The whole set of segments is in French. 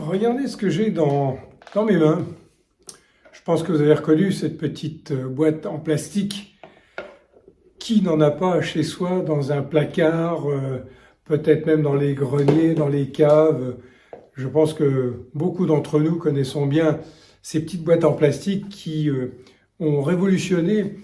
Regardez ce que j'ai dans mes mains. Je pense que vous avez reconnu cette petite boîte en plastique. Qui n'en a pas chez soi, dans un placard, peut-être même dans les greniers, dans les caves. Je pense que beaucoup d'entre nous connaissons bien ces petites boîtes en plastique qui ont révolutionné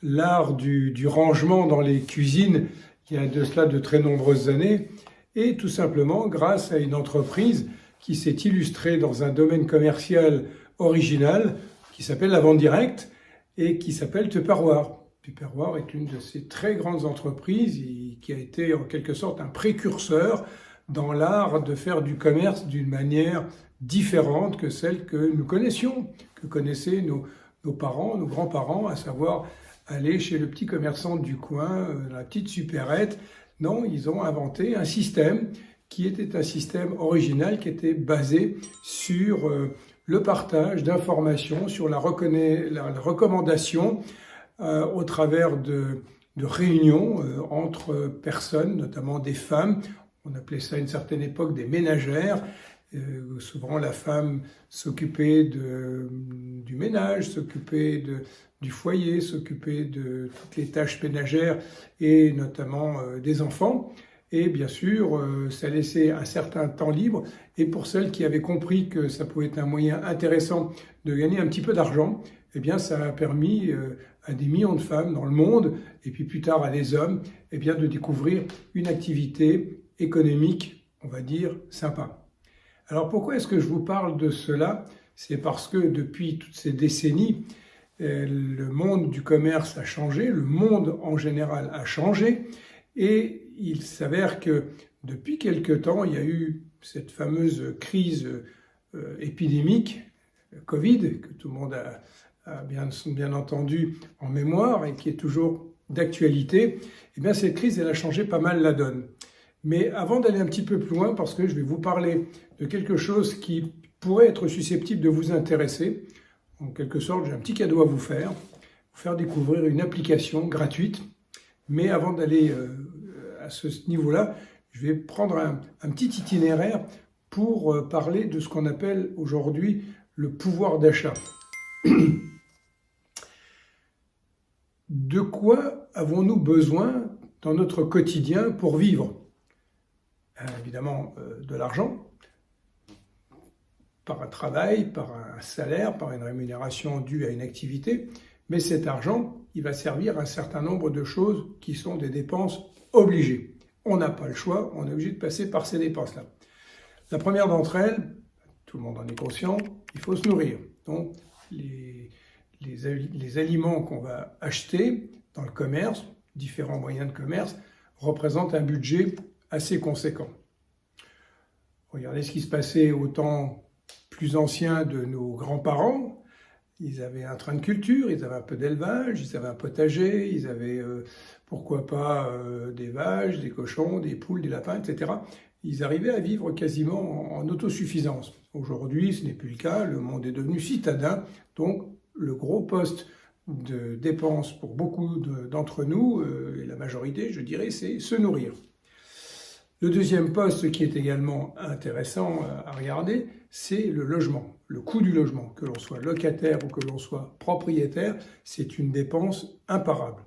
l'art du rangement dans les cuisines il y a de cela de très nombreuses années. Et tout simplement grâce à une entreprise qui s'est illustrée dans un domaine commercial original qui s'appelle la vente directe et qui s'appelle Tupperware. Tupperware est une de ces très grandes entreprises qui a été en quelque sorte un précurseur dans l'art de faire du commerce d'une manière différente que celle que nous connaissions, que connaissaient nos parents, nos grands-parents, à savoir aller chez le petit commerçant du coin, la petite supérette. Non, ils ont inventé un système qui était un système original, qui était basé sur le partage d'informations, sur la recommandation au travers de réunions entre personnes, notamment des femmes. On appelait ça à une certaine époque des ménagères. Souvent la femme s'occupait du ménage, s'occupait du foyer, s'occupait de toutes les tâches ménagères et notamment des enfants. Et bien sûr, ça laissait un certain temps libre. Et pour celles qui avaient compris que ça pouvait être un moyen intéressant de gagner un petit peu d'argent, eh bien, ça a permis à des millions de femmes dans le monde, et puis plus tard à des hommes, eh bien, de découvrir une activité économique, on va dire, sympa. Alors pourquoi est-ce que je vous parle de cela? C'est parce que depuis toutes ces décennies, le monde du commerce a changé, le monde en général a changé, et il s'avère que depuis quelque temps, il y a eu cette fameuse crise épidémique, Covid, que tout le monde a bien entendu en mémoire et qui est toujours d'actualité. Eh bien, cette crise, elle a changé pas mal la donne. Mais avant d'aller un petit peu plus loin, parce que je vais vous parler de quelque chose qui pourrait être susceptible de vous intéresser, en quelque sorte, j'ai un petit cadeau à vous faire découvrir une application gratuite. Mais avant d'aller à ce niveau-là, je vais prendre un petit itinéraire pour parler de ce qu'on appelle aujourd'hui le pouvoir d'achat. De quoi avons-nous besoin dans notre quotidien pour vivre? Évidemment, de l'argent, par un travail, par un salaire, par une rémunération due à une activité. Mais cet argent, il va servir à un certain nombre de choses qui sont des dépenses obligées. On n'a pas le choix, on est obligé de passer par ces dépenses-là. La première d'entre elles, tout le monde en est conscient, il faut se nourrir. Donc, les aliments qu'on va acheter dans le commerce, différents moyens de commerce, représentent un budget assez conséquent. Regardez ce qui se passait au temps plus ancien de nos grands-parents. Ils avaient un train de culture, ils avaient un peu d'élevage, ils avaient un potager, ils avaient, pourquoi pas, des vaches, des cochons, des poules, des lapins, etc. Ils arrivaient à vivre quasiment en autosuffisance. Aujourd'hui, ce n'est plus le cas, le monde est devenu citadin, donc le gros poste de dépenses pour beaucoup d'entre nous, et la majorité, je dirais, c'est se nourrir. Le deuxième poste qui est également intéressant à regarder, c'est le logement, le coût du logement. Que l'on soit locataire ou que l'on soit propriétaire, c'est une dépense imparable.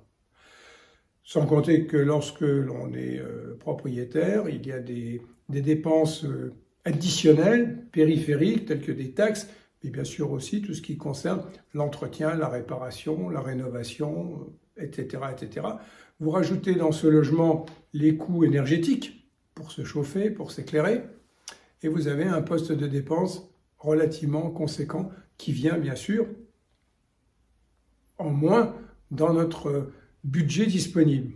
Sans compter que lorsque l'on est propriétaire, il y a des dépenses additionnelles, périphériques, telles que des taxes, mais bien sûr aussi tout ce qui concerne l'entretien, la réparation, la rénovation, etc., etc. Vous rajoutez dans ce logement les coûts énergétiques pour se chauffer, pour s'éclairer, et vous avez un poste de dépense relativement conséquent qui vient bien sûr en moins dans notre budget disponible.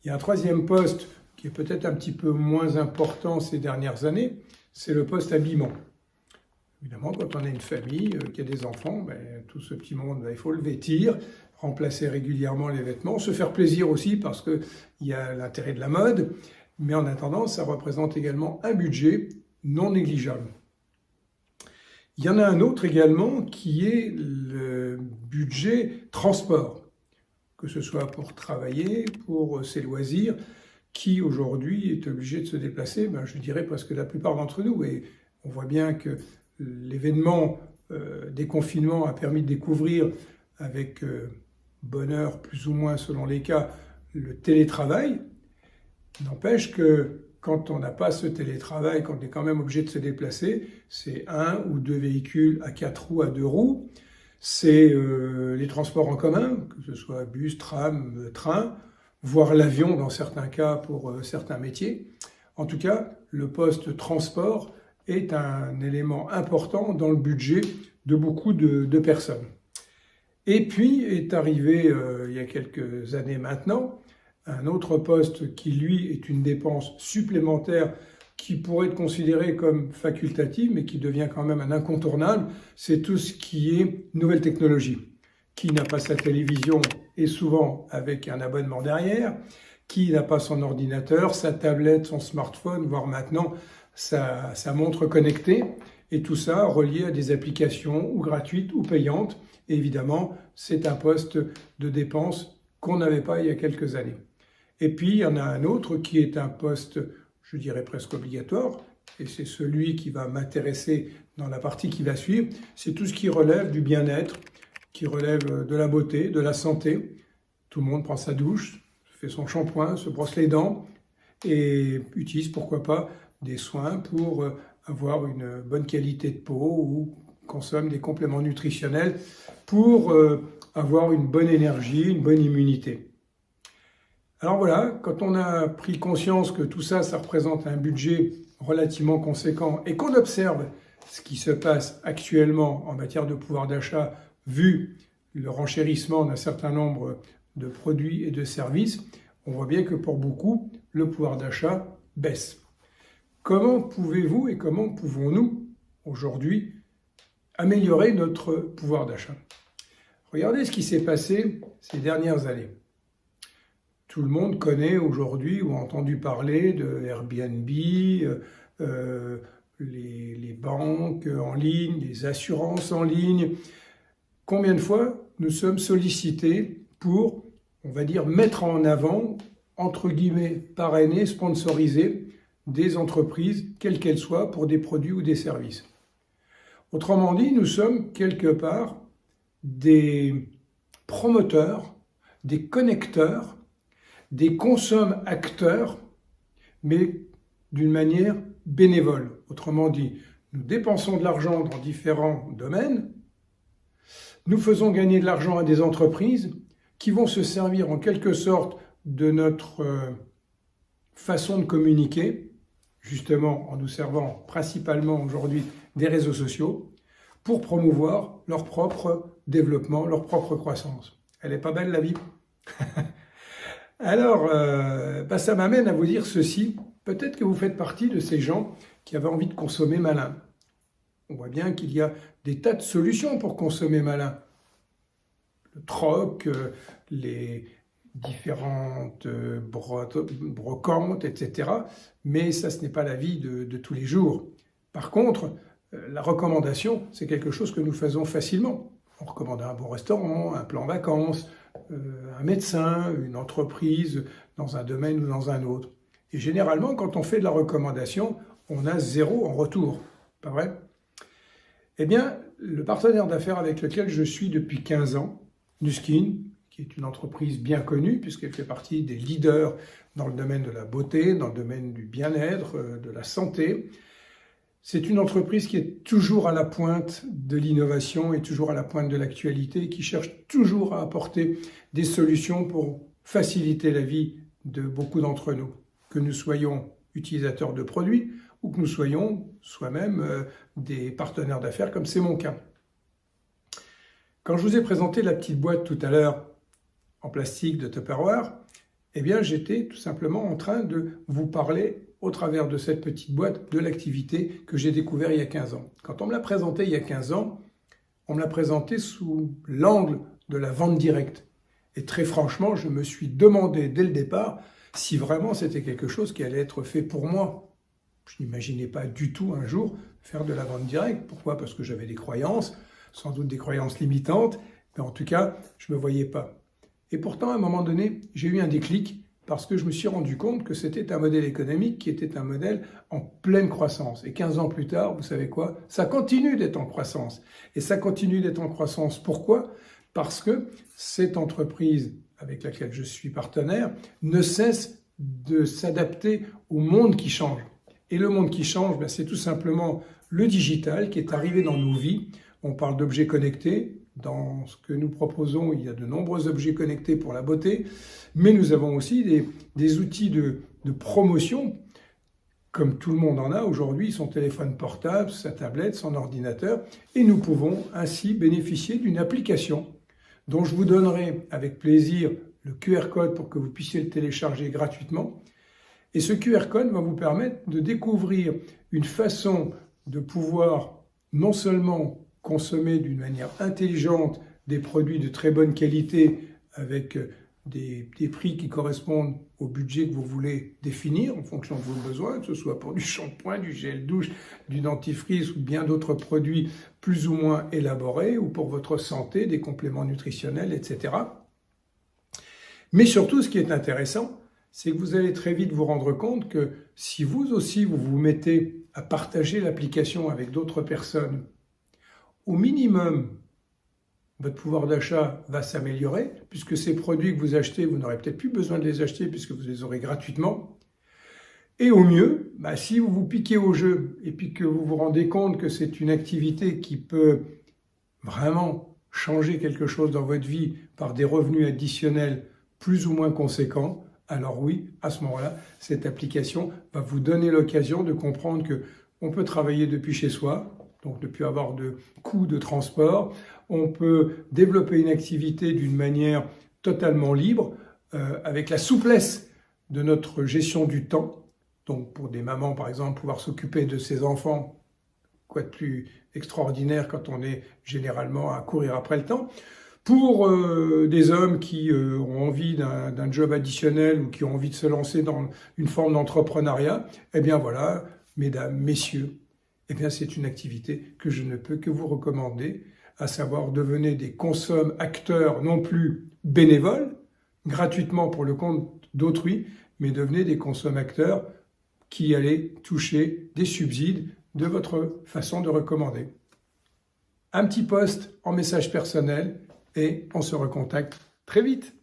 Il y a un troisième poste qui est peut-être un petit peu moins important ces dernières années, c'est le poste habillement. Évidemment, quand on a une famille, qui a des enfants, tout ce petit monde, il faut le vêtir, remplacer régulièrement les vêtements, se faire plaisir aussi parce qu'il y a l'intérêt de la mode, mais en attendant, ça représente également un budget non négligeable. Il y en a un autre également qui est le budget transport, que ce soit pour travailler, pour ses loisirs. qui aujourd'hui est obligé de se déplacer, je dirais presque la plupart d'entre nous. Et on voit bien que l'événement des confinements a permis de découvrir avec bonheur, plus ou moins selon les cas, le télétravail. N'empêche que quand on n'a pas ce télétravail, quand on est quand même obligé de se déplacer, c'est 1 ou 2 véhicules à 4 roues, à 2 roues, c'est les transports en commun, que ce soit bus, tram, train, voire l'avion dans certains cas pour certains métiers. En tout cas, le poste transport est un élément important dans le budget de beaucoup de personnes. Et puis est arrivé, il y a quelques années maintenant, un autre poste qui, lui, est une dépense supplémentaire qui pourrait être considérée comme facultative, mais qui devient quand même un incontournable, c'est tout ce qui est nouvelle technologie. Qui n'a pas sa télévision et souvent avec un abonnement derrière, qui n'a pas son ordinateur, sa tablette, son smartphone, voire maintenant sa montre connectée, et tout ça relié à des applications ou gratuites ou payantes. Et évidemment, c'est un poste de dépense qu'on n'avait pas il y a quelques années. Et puis, il y en a un autre qui est un poste, je dirais presque obligatoire, et c'est celui qui va m'intéresser dans la partie qui va suivre, c'est tout ce qui relève du bien-être, qui relève de la beauté, de la santé. Tout le monde prend sa douche, fait son shampoing, se brosse les dents et utilise, pourquoi pas, des soins pour avoir une bonne qualité de peau ou consomme des compléments nutritionnels pour avoir une bonne énergie, une bonne immunité. Alors voilà, quand on a pris conscience que tout ça, ça représente un budget relativement conséquent et qu'on observe ce qui se passe actuellement en matière de pouvoir d'achat, vu le renchérissement d'un certain nombre de produits et de services, on voit bien que pour beaucoup, le pouvoir d'achat baisse. Comment pouvez-vous et comment pouvons-nous aujourd'hui améliorer notre pouvoir d'achat? Regardez ce qui s'est passé ces dernières années. Tout le monde connaît aujourd'hui ou a entendu parler de Airbnb, les banques en ligne, les assurances en ligne. Combien de fois nous sommes sollicités pour, on va dire, mettre en avant, entre guillemets, parrainer, sponsoriser des entreprises, quelles qu'elles soient, pour des produits ou des services. Autrement dit, nous sommes quelque part des promoteurs, des connecteurs, des consomme-acteurs, mais d'une manière bénévole. Autrement dit, nous dépensons de l'argent dans différents domaines, nous faisons gagner de l'argent à des entreprises qui vont se servir en quelque sorte de notre façon de communiquer, justement en nous servant principalement aujourd'hui des réseaux sociaux, pour promouvoir leur propre développement, leur propre croissance. Elle est pas belle la vie? Alors, ça m'amène à vous dire ceci. Peut-être que vous faites partie de ces gens qui avaient envie de consommer malin. On voit bien qu'il y a des tas de solutions pour consommer malin. Le troc, les différentes brocantes, etc. Mais ça, ce n'est pas la vie de tous les jours. Par contre, la recommandation, c'est quelque chose que nous faisons facilement. On recommande un bon restaurant, un plan vacances, un médecin, une entreprise dans un domaine ou dans un autre. Et généralement, quand on fait de la recommandation, on a 0 en retour. Pas vrai? Eh bien, le partenaire d'affaires avec lequel je suis depuis 15 ans, Nuskin, qui est une entreprise bien connue puisqu'elle fait partie des leaders dans le domaine de la beauté, dans le domaine du bien-être, de la santé. C'est une entreprise qui est toujours à la pointe de l'innovation et toujours à la pointe de l'actualité, qui cherche toujours à apporter des solutions pour faciliter la vie de beaucoup d'entre nous, que nous soyons utilisateurs de produits ou que nous soyons soi-même des partenaires d'affaires, comme c'est mon cas. Quand je vous ai présenté la petite boîte tout à l'heure en plastique de Tupperware, eh bien j'étais tout simplement en train de vous parler au travers de cette petite boîte de l'activité que j'ai découvert il y a 15 ans. Quand on me l'a présenté il y a 15 ans, on me l'a présenté sous l'angle de la vente directe. Et très franchement, je me suis demandé dès le départ si vraiment c'était quelque chose qui allait être fait pour moi. Je n'imaginais pas du tout un jour faire de la vente directe. Pourquoi? Parce que j'avais des croyances, sans doute des croyances limitantes, mais en tout cas, je ne me voyais pas. Et pourtant, à un moment donné, j'ai eu un déclic parce que je me suis rendu compte que c'était un modèle économique qui était un modèle en pleine croissance. Et 15 ans plus tard, vous savez quoi? Ça continue d'être en croissance. Et ça continue d'être en croissance. Pourquoi? Parce que cette entreprise avec laquelle je suis partenaire ne cesse de s'adapter au monde qui change. Et le monde qui change, c'est tout simplement le digital qui est arrivé dans nos vies. On parle d'objets connectés. Dans ce que nous proposons, il y a de nombreux objets connectés pour la beauté, mais nous avons aussi des outils de promotion, comme tout le monde en a aujourd'hui, son téléphone portable, sa tablette, son ordinateur, et nous pouvons ainsi bénéficier d'une application dont je vous donnerai avec plaisir le QR code pour que vous puissiez le télécharger gratuitement. Et ce QR code va vous permettre de découvrir une façon de pouvoir non seulement consommer d'une manière intelligente des produits de très bonne qualité avec des prix qui correspondent au budget que vous voulez définir en fonction de vos besoins, que ce soit pour du shampoing, du gel douche, du dentifrice ou bien d'autres produits plus ou moins élaborés, ou pour votre santé, des compléments nutritionnels, etc. Mais surtout, ce qui est intéressant, c'est que vous allez très vite vous rendre compte que si vous aussi vous vous mettez à partager l'application avec d'autres personnes, au minimum, votre pouvoir d'achat va s'améliorer, puisque ces produits que vous achetez, vous n'aurez peut-être plus besoin de les acheter puisque vous les aurez gratuitement. Et au mieux, si vous vous piquez au jeu et puis que vous vous rendez compte que c'est une activité qui peut vraiment changer quelque chose dans votre vie par des revenus additionnels plus ou moins conséquents, alors oui, à ce moment-là, cette application va vous donner l'occasion de comprendre qu'on peut travailler depuis chez soi, donc ne plus avoir de coûts de transport. On peut développer une activité d'une manière totalement libre, avec la souplesse de notre gestion du temps. Donc pour des mamans, par exemple, pouvoir s'occuper de ses enfants, quoi de plus extraordinaire quand on est généralement à courir après le temps. Pour des hommes qui ont envie d'un job additionnel ou qui ont envie de se lancer dans une forme d'entrepreneuriat, eh bien voilà, mesdames, messieurs, eh bien c'est une activité que je ne peux que vous recommander, à savoir devenez des consommateurs non plus bénévoles, gratuitement pour le compte d'autrui, mais devenez des consommateurs qui allez toucher des subsides de votre façon de recommander. Un petit post en message personnel et on se recontacte très vite.